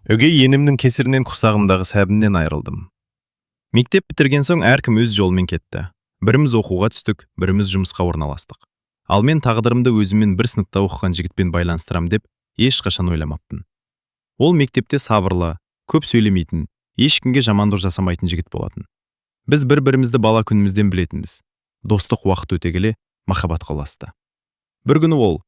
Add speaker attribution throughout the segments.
Speaker 1: Өгей енімнің кесірінен құсағымдағы сәбімнен айырылдым. Мектеп бітірген соң әркім өз жолымен кетті. Біріміз оқуға түстік, біріміз жұмысқа орналастық. Ал мен тағдырымды өзіммен бір сыныпта оқыған жігітпен байланыстырам деп ешқашан ойламаппын. Ол мектепте сабырлы, көп сөйлемейтін, ешкімге жамандық жасамайтын жігіт болатын. Біз бір-бірімізді бала күнімізден білетінбіз. Достық уақыт өте келе махаббатқа ұласты. Бір күні ол: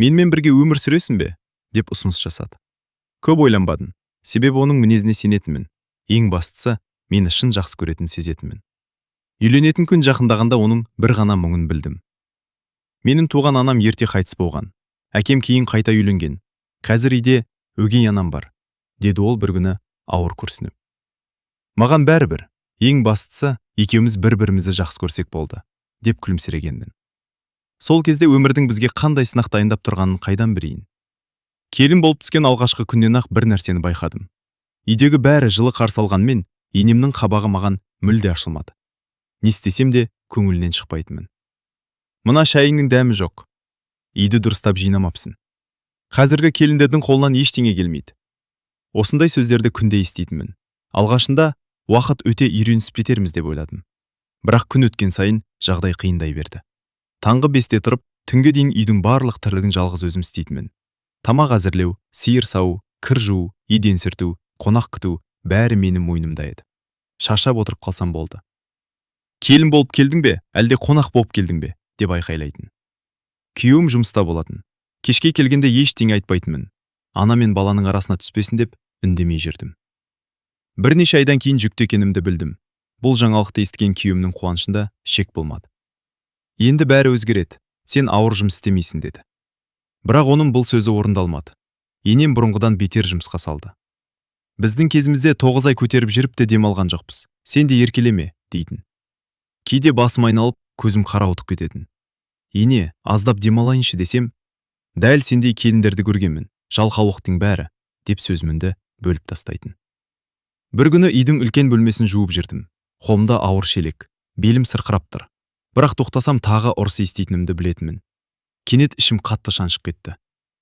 Speaker 1: "Менімен бірге өмір сүресің бе?" деп ұсыныс жасады. Көп ойланбадым, себебі оның мінезіне сенетінмін. Ең бастысы, мені шын жақсы көретін сезетінмін. Үйленетін күн жақындағанда оның бір ғана мұңын білдім. Менің туған анам ерте қайтыс болған. Әкем кейін қайта үйленген. Қазір үйде өгей анам бар, деді ол бір күні ауыр күрсініп. Маған бәрібір, ең бастысы, екеуміз бір-бірімізді жақсы көрсек болды, деп күлімсірегенмін. Сол кезде өмірдің бізге қандай сынақ дайындап тұрғанын қайдан білейін? Келін болып түскен алғашқы күннен ақ бір нәрсені байқадым. Үйдегі бәрі жылы қарсы алғанмен, енемнің қабағы маған мүлде ашылмады. Не істесем де көңілінен шықпайтынмын. "Мына шайыңның дәмі жоқ. Үйді дұрыстап жинамапсың. Қазіргі келіндердің қолынан ештеңе келмейді." Осындай сөздерді күнде еститінмін. Алғашында уақыт өте үйренісіп кетерміз деп ойладым. Бірақ күн өткен сайын жағдай қиындай берді. Таңғы 5-те тұрып, түнге дейін үйдің барлық тірлігін жалғыз өзім істейтінмін. Тамақ әзірлеу, сиыр сау, кір жуу, еден сүрту, қонақ күту бәрі менің мойнымда еді. Шаршап отырып қалсам болды. "Келін болып келдің бе, әлде қонақ болып келдің бе?" деп айқайлайтын. Күйеуім жұмыста болатын. Кешке келгенде ештеңе айтпайтынмын. Ана мен баланың арасына түспесін деп үндемей жүрдім. Бірнеше айдан кейін жүкті екенімді білдім. Бұл жаңалықты естіген күйеуімнің қуанышында шек болмады. "Енді бәрі өзгереді, сен ауыр жұмыс істемейсің" деді. Бірақ оның бұл сөзі орындалмады. Енем бұрынғыдан бетер жұмысқа салды. "Біздің кезімізде 9 ай көтеріп жүріп те демалған жоқпыз. Сен де еркелеме" дейтін. Кейде басым айналып, көзім қарауытып кететін. "Ене, аздап демалайыншы" десем, "Дәл сендей келіндерді көргенмін, жалқаулықтың бәрі" деп сөзімді бөліп тастайтын. Бір күні үйдің үлкен бөлмесін жуып жүрдім. Қолымда ауыр шелек, белім сырқырап тұр. Бірақ тоқтасам тағы ұрыс еститінімді білетінмін. Кенет ішім қатты шаншып кетті.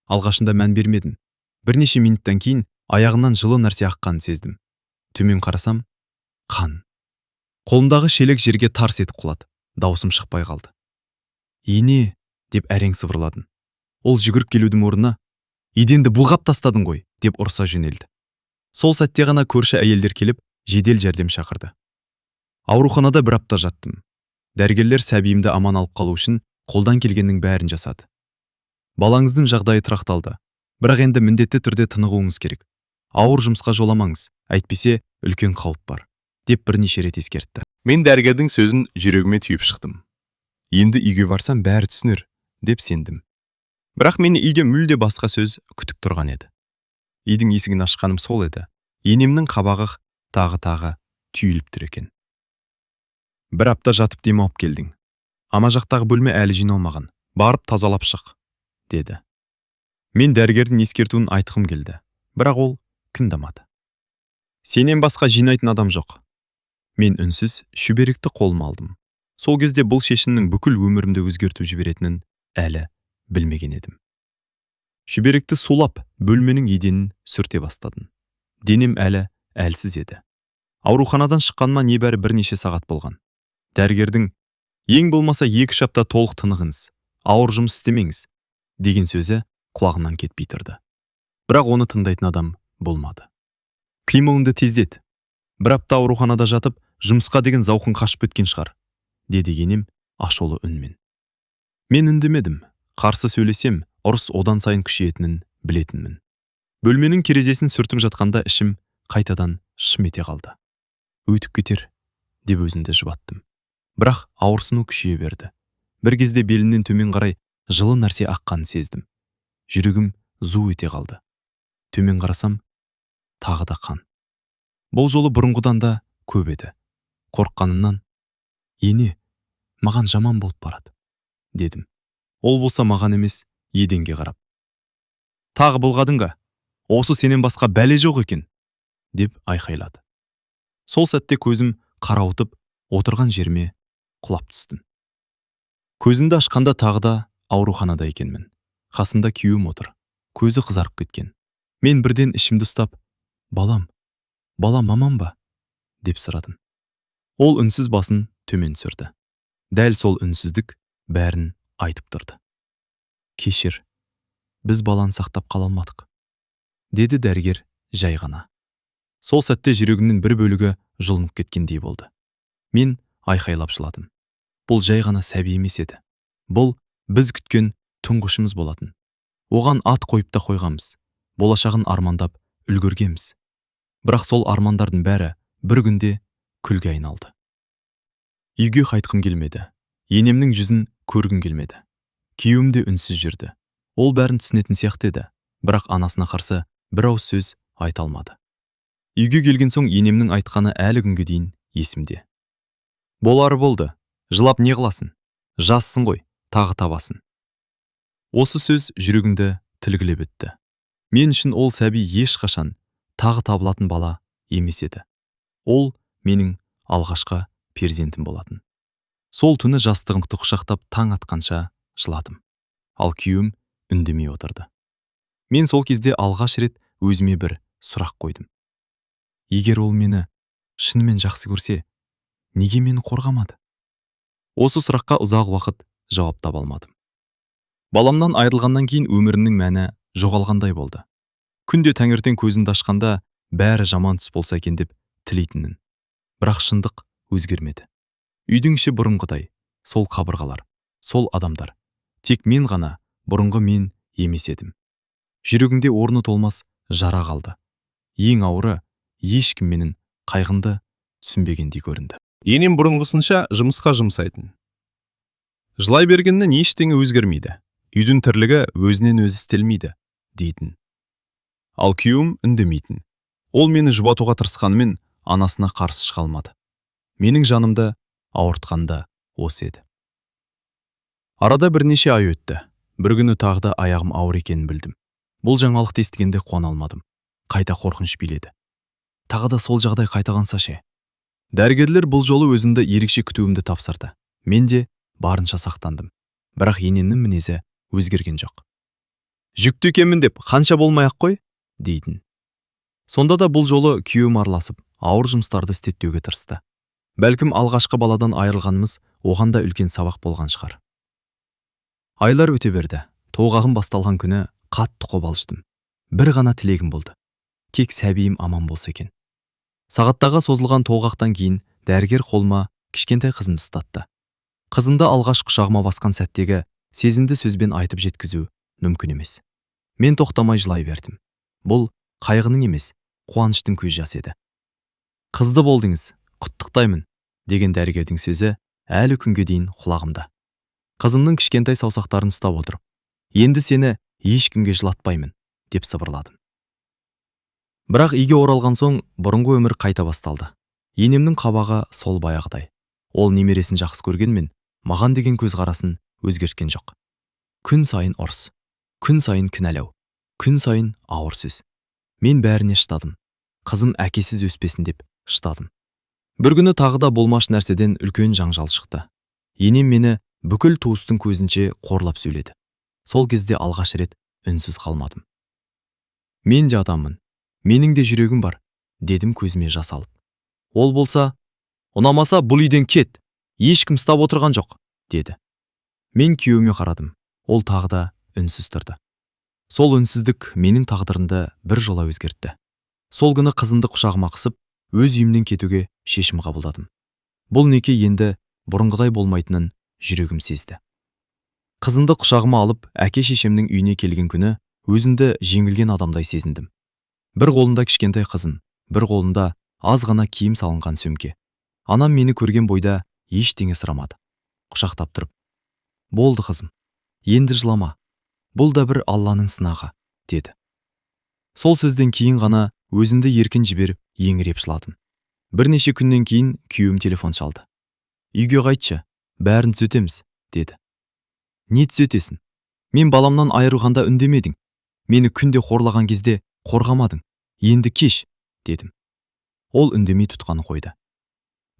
Speaker 1: Алғашында мән бермедім. Бірнеше минуттан кейін аяғымнан жылы нәрсе аққанын сездім. Төмен қарасам, қан. Қолымдағы шелек жерге тарс етіп құлады. Даусым шықпай қалды. "Ене" деп әрең сыбырладым. Ол жүгіріп келудің орнына "Еденді бұлғап тастадың ғой" деп ұрса жөнелді. Сол сәтте ғана көрші әйелдер келіп, жедел жәрдем шақырды. Ауруханада бір апта жаттым. Дәрігерлер сәбиімді аман алып қалу үшін қолдан келгеннің бәрін жасады. "Балаңыздың жағдайы тұрақталды. Бірақ енді міндетті түрде тынығуыңыз керек. Ауыр жұмысқа жоламаңыз, әйтпесе үлкен қауіп бар" деп бірнеше рет ескертті. Мен дәрігердің сөзін жүрегіме түйіп шықтым. Енді үйге барсам бәрі түсінер деп сендім. Бірақ мені үйде мүлде басқа сөз күтіп тұрған еді. Үйдің есігін ашқаным сол еді. Енемнің қабағы тағы түйіліп тұр екен. "Бір апта жатып демалып келдің. Ама жақтағы бөлме әлі жиналмаған. Барып тазалап шық" деді. Мен дәрігердің ескертуін айтқым келді, бірақ ол тыңдамады. "Сенен басқа жинайтын адам жоқ." Мен үнсіз шүберекті қолыма алдым. Сол кезде бұл шешімнің бүкіл өмірімді өзгертіп жіберетінін әлі білмеген едім. Шүберекті сулап, бөлменің еденін сүрте бастадым. Денем әлсіз еді. Ауруханадан шыққаныма небәрі бірнеше сағат болған. Дәрігердің "Ең болмаса 2 апта толық тынығыңыз, ауыр жұмыс істемеңіз" деген сөзі құлағымнан кетпей тұрды. Бірақ оны тыңдайтын адам болмады. "Қимылыңды тездет. Бір апта ауруханада жатып, жұмысқа деген зауқың қашып өткен шығар" деді енем ашулы үнмен. Мен үндемедім. Қарсы сөйлесем, ұрыс одан сайын күшейетінін білетінмін. Бөлменің терезесін сүртіп жатқанда ішім қайтадан шым ете қалды. "Өтіп кетер" деп өзімді жұбаттым. Бірақ ауырсыну күшейе берді. Бір кезде белімнен төмен қарай жылы нәрсе аққанын сездім. Жүрегім зу ете қалды. Төмен қарасам, тағы да қан. Бұл жолы бұрынғыдан да көп еді. Қорыққанымнан "Ене, маған жаман болып барады" дедім. Ол болса маған емес, еденге қарап. "Тағы былғадың-ға? Осы сенен басқа бәле жоқ екен" деп айқайлады. Сол сәтте көзім қарауытып, отырған жеріме құлап түстім. Көзімді ашқанда тағы да ауруханада екенмін. Қасында күйеуім отыр. Көзі қызарып кеткен. Мен бірден ішімді ұстап, балам мамам ба? Деп сұрадым. Ол үнсіз басын төмен түсірді. Дәл сол үнсіздік бәрін айтып тұрды. Кешір, біз баланы сақтап қала алмадық, деді дәрігер жай ғана. Сол сәтте жүрегімнің бір бөлігі жұлынып кеткендей болды. Мен айқайлап жыладым. Бұл жай ғана сәби емес еді. Бұл біз күткен тұңғышымыз болатын. Оған ат қойып та қойғанбыз. Болашағын армандап үлгергенбіз. Бірақ сол армандардың бәрі бір күнде күлге айналды. Үйге қайтқым келмеді. Енемнің жүзін көргім келмеді. Күйеуім де үнсіз жүрді. Ол бәрін түсінетін сияқты еді, бірақ анасына қарсы бір ауыз сөз айта алмады. Үйге келген соң енемнің айтқаны әлі күнге дейін есімде. Болары болды. Жылап не қыласың? Жассың ғой, тағы табасың. Осы сөз жүрегімді тілгілеп өтті. Мен үшін ол сәби ешқашан тағы табылатын бала емес еді. Ол менің алғашқы перзентім болатын. Сол түні жастығымды құшақтап таң атқанша жыладым. Ал күйеуім үндемей отырды. Мен сол кезде алғаш рет өзіме бір сұрақ қойдым. Егер ол мені шынымен жақсы көрсе, неге мені қорғамады? Осы сұраққа ұзақ уақыт жауап таба алмадым. Баламнан айырылғаннан кейін өмірімнің мәні жоғалғандай болды. Күнде таңертең көзімді ашқанда бәрі жаман түс болса екен деп тілейтінмін. Бірақ шындық өзгермеді. Үйдің іші бұрынғыдай, сол қабырғалар, сол адамдар. Тек мен ғана бұрынғы мен емес едім. Жүрегімде орны толмас жара қалды. Ең ауыры, ешкім менің қайғымды түсінбегендей көрінді.
Speaker 2: Енем бұрынғысынша жұмысқа жұмсайтын. Жылай бергеннен ештеңе өзгермейді. Үйдің тірлігі өзінен өзі істелмейді, дейтін. Ал күйеуім үндемейтін. Ол мені жұбатуға тырысқанымен анасына қарсы шыға алмады. Менің жанымды ауыртқанда осы еді. Арада бірнеше ай өтті. Бір күні тағы да аяғым ауыр екенін білдім. Бұл жаңалықты естігенде қуана алмадым. Қайта қорқыныш биледі. Тағы да сол жағдай қайталанса ше? Дәрігерлер бұл жолы өзімді ерекше күтуімді тапсырды. Мен де барынша сақтандым. Бірақ енемнің мінезі өзгерген жоқ. Жүкті екенмін деп қанша болмай-ақ қой, дейтін. Сонда да бұл жолы күйеуім араласып, ауыр жұмыстарды істетуге тырысты. Бәлкім алғашқы баладан айырылғанымыз оған да үлкен сабақ болған шығар. Айлар өте берді. Толғағым басталған күні қатты қобалжыдым. Бір ғана тілегім болды. Кек сәбиім аман болса екен. Сағаттаға созылған толғақтан кейін дәрігер қолыма кішкентай қызымды ұстатты. Қызымды алғаш құшағыма басқан сәттегі сезімді сөзбен айтып жеткізу мүмкін емес. Мен тоқтамай жылай бердім. Бұл қайғының емес, қуаныштың көз жасы еді. Қызды болдыңыз, құттықтаймын, деген дәрігердің сөзі әлі күнге дейін құлағымда. Қызымның кішкентай саусақтарын ұстап отырып, енді сені ешкімге жылатпаймын, деп сыбырладым. Бірақ үйге оралған соң бұрынғы өмір қайта басталды. Енемнің қабағы сол баяғыдай. Ол немересін жақсы көргенмен, маған деген көзқарасын өзгерткен жоқ. Күн сайын ұрыс, күн сайын кінәлау, күн сайын ауыр сөз. Мен бәріне шыдадым. Қызым әкесіз өспесін деп шыдадым. Бір күні тағы да болмаш нәрседен үлкен жаңжал шықты. Енем мені бүкіл туыстың көзінше қорлап сөйледі. Сол кезде алғаш рет үнсіз қалмадым. Мен де адаммын. Менің де жүрегім бар, дедім көзіме жас алып. Ол болса, ұнамаса бұл үйден кет, ешкім ұстап отырған жоқ, деді. Мен күйеуіме қарадым. Ол тағы да үнсіз тұрды. Сол үнсіздік менің тағдырымды бір жола өзгертті. Сол күні қызымды құшағыма қысып, өз үйімнен кетуге шешім қабылдадым. Бұл неке енді бұрынғыдай болмайтынын жүрегім сезді. Қызымды құшағыма алып, әке-шешемнің үйіне келген күні өзімді жеңілген адамдай сезіндім. Бір қолында кішкентай қызым, бір қолында аз ғана киім салынған сөмке. Анам мені көрген бойда ештеңе сұрамады. Құшақтап тұрып, болды қызым, енді жылама. Бұл да бір Алланың сынағы, деді. Сол сөзден кейін ғана өзімді еркін жіберіп, еңіреп жыладым. Бірнеше күннен кейін күйеуім телефон шалды. Үйге қайтшы, бәрін түзетеміз, деді. Не түзетесің? Мен баламнан айырылғанда үндемедің. Мені күнде қорлаған кезде қорғамадың. Енді кеш, дедім. Ол үндемей тұтқаны қойды.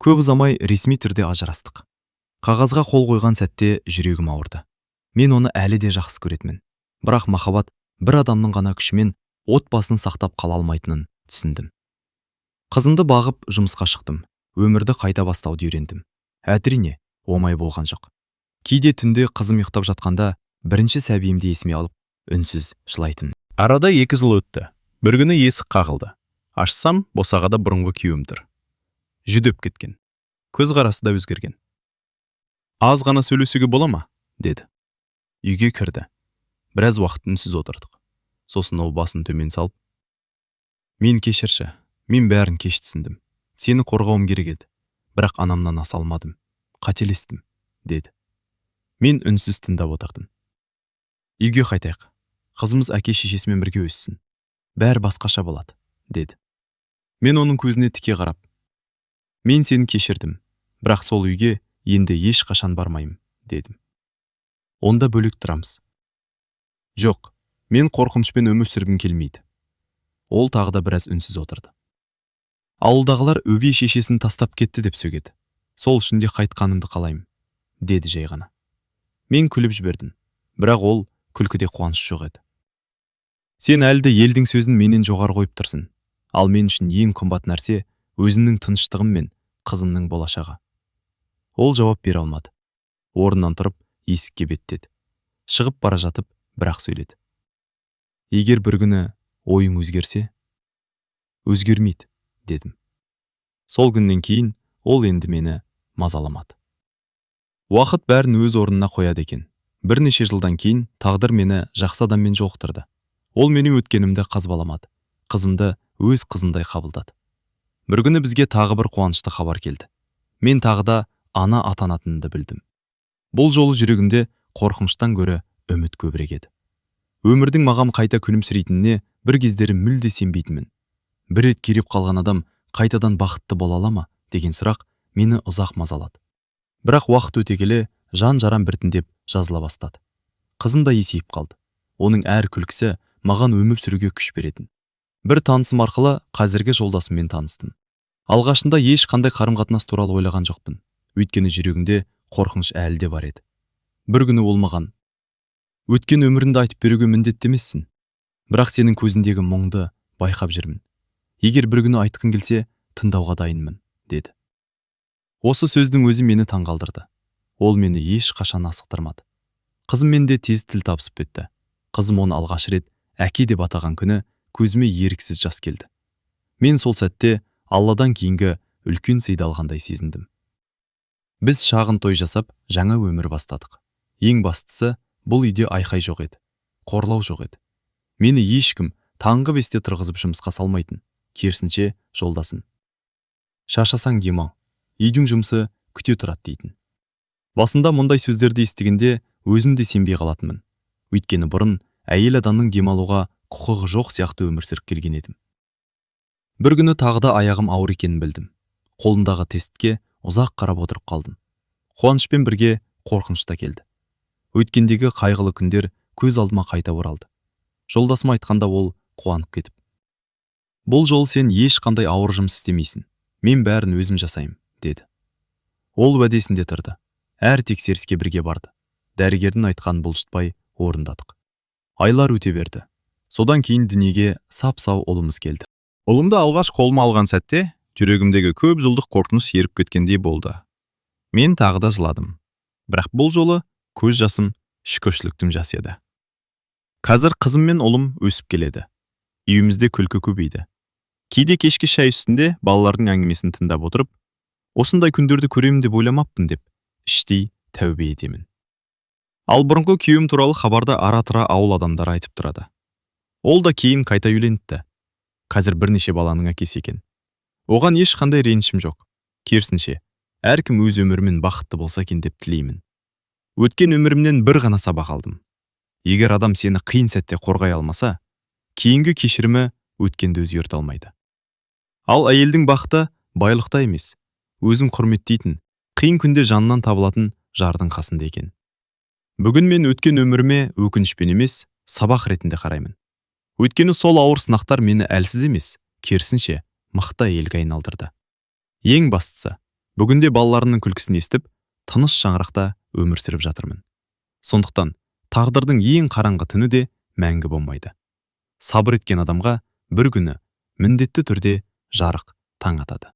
Speaker 2: Көп ұзамай ресми түрде ажырастық. Қағазға қол қойған сәтте жүрегім ауырды. Мен оны әлі де жақсы көретінмін. Бірақ махаббат бір адамның ғана күшімен
Speaker 1: отбасын сақтап қала алмайтынын түсіндім. Қызымды бағып жұмысқа шықтым. Өмірді қайта бастауды үйрендім. Әрине, оңай болған жоқ. Кейде түнде қызым ұйықтап жатқанда бірінші сәбиімді есіме алып, үнсіз жылайтын.
Speaker 2: Арада 2 жыл өтті. Бір күні есік қағылды. Ашсам, босағада бұрынғы күйеуім тұр. Жүдеп кеткен. Көз қарасы да өзгерген. Аз ғана сөйлесуге бола ма? Деді. Үйге кірді. Біраз уақыт үнсіз отырдық. Сосын ол басын төмен салып, мен кешірші, мен бәрін кеш түсіндім. Сені қорғауым керек еді. Бірақ анамнан аса алмадым. Қателестім, деді. Мен үнсіз тыңдап отырдым. Үйге қайтайық. Қызымыз әке-шешесімен бірге өссін. Бәрі басқаша болады, деді. Мен оның көзіне тіке қарап, мен сені кешірдім, бірақ сол үйге енді ешқашан бармайым, дедім. Онда бөлек тұрамыз. Жоқ, мен қорқынышпен өмір сүргім келмейді. Ол тағы да біраз үнсіз отырды. Ауылдағылар өгей шешесін тастап кетті деп сөгеді. Сол үшін де қайтқаныңды қалаймын, деді жай ғана. Мен күліп жібердім, бірақ ол күлкіде қуаныш жоқ еді. Сен әлде елдің сөзін менен жоғары қойып тұрсың. Ал мен үшін ең қымбат нәрсе өзіңнің тыныштығым мен қызыңның болашағы. Ол жауап бере алмады. Орнынан тұрып, есікке беттеді. Шығып бара жатып, бірақ сөйледі. Егер бір күні ойың өзгерсе, өзгермейді, дедім. Сол күннен кейін ол енді мені мазаламады. Уақыт бәрін өз орнына қояды екен. Бірнеше жылдан кейін тағдыр мені жақсы адаммен жолықтырды. Ол менің өткенімді қазбаламады. Қызымды өз қызындай қабылдады. Бір күні бізге тағы бір қуанышты хабар келді. Мен тағы да ана атанатынымды білдім. Бұл жолы жүрегімде қорқыныштан гөрі үміт көбірек еді. Өмірдің маған қайта күлімсірейтініне бір кездері мүлде сенбейтінмін. Бір рет кереп қалған адам қайтадан бақытты бола ала ма деген сұрақ мені ұзақ мазалады. Бірақ уақыт өте келе жан-жарам біртіндеп жазыла бастады. Қызым да есейіп қалды. Оның әр күлкісі маған өмір сүруге күш беретін. Бір танысым арқылы қазіргі жолдасыммен таныстым. Алғашында ешқандай қарым-қатынас туралы ойлаған жоқпын. Өйткені жүрегімде қорқыныш әлі де бар еді. Бір күні ол маған, өткен өміріңді айтып беруге міндетті емессің. Бірақ сенің көзіндегі мұңды байқап жүрмін. Егер бір күні айтқың келсе, тыңдауға дайынмын, деді. Осы сөздің өзі мені таңғалдырды. Ол мені ешқашан асықтырмады. Қызыммен де тез тіл табысып кетті. Қызым оны алғаш рет әке деп атаған күні көзіме еріксіз жас келді. Мен сол сәтте Алладан кейінгі үлкен сыйды алғандай сезіндім. Біз шағын той жасап, жаңа өмір бастадық. Ең бастысы, бұл үйде айқай жоқ еді, қорлау жоқ еді. Мені ешкім таңғы 5-те тұрғызып жұмысқа салмайтын, керісінше жолдасын. Шашасаң демал, үйдің жұмысы күте тұрады дейтін. Басында мұндай сөздерді естігенде өзім де сенбей қалатынмын. Өйткені бұрын әйел адамның демалуға құқығы жоқ сияқты өмір сүріп келген едім. Бір күні тағы да аяғым ауыр екенін білдім. Қолындағы тестке ұзақ қарап отырып қалдым. Қуанышпен бірге қорқыныш та келді. Өткендегі қайғылы күндер көз алдыма қайта оралды. Жолдасым айтқанда ол қуанып кетіп. Бұл жол сен ешқандай ауыр жұмыс істемейсің. Мен бәрін өзім жасаймын, деді. Ол уәдесінде тұрды. Әр тексеріске бірге барды. Дәрігердің айтқанын бұлжытпай орындадық. Айлар өте берді. Содан кейін дүниеге сап-сау ұлымыз келді. Ұлымды алғаш қолыма алған сәтте, жүрегімдегі көп жылдық қорқыныш еріп кеткендей болды. Мен тағы да жыладым. Бірақ бұл жолы көз жасым шүкіршіліктің жасы еді. Қазір қызым мен ұлым өсіп келеді. Үйімізде күлкі көбейді. Кейде кешкі шай үстінде балалардың әңгімесін тыңдап отырып, осындай күндерді көремін деп ойламаппын деп, іштей тәубе етемін. Ал бұрынғы күйеуім туралы хабарда ара-тұра ауыл адамдары айтып тұрады. Ол да кейін қайта үйленіпті. Қазір бірнеше баланың әкесі екен. Оған ешқандай ренішім жоқ. Керісінше, әркім өз өмірімен бақытты болса екен деп тілеймін. Өткен өмірімнен бір ғана сабақ алдым. Егер адам сені қиын сәтте қорғай алмаса, кейінгі кешірімі өткенді өзгерте алмайды. Ал әйелдің бақыты байлықта емес, өзін құрметтейтін, қиын күнде жанынан табылатын жардың қасында екен. Бүгін мен өткен өміріме өкінішпен емес, сабақ ретінде қараймын. Өйткені сол ауыр сынақтар мені әлсіз емес, керісінше мықты әйелге айналдырды. Ең бастысы, бүгінде балаларының күлкісін естіп, тыныш шаңырақта өмір сүріп жатырмын. Сондықтан, тағдырдың ең қараңғы түні де мәңгі болмайды.
Speaker 1: сабыр еткен адамға бір күні міндетті түрде жарық таң атады.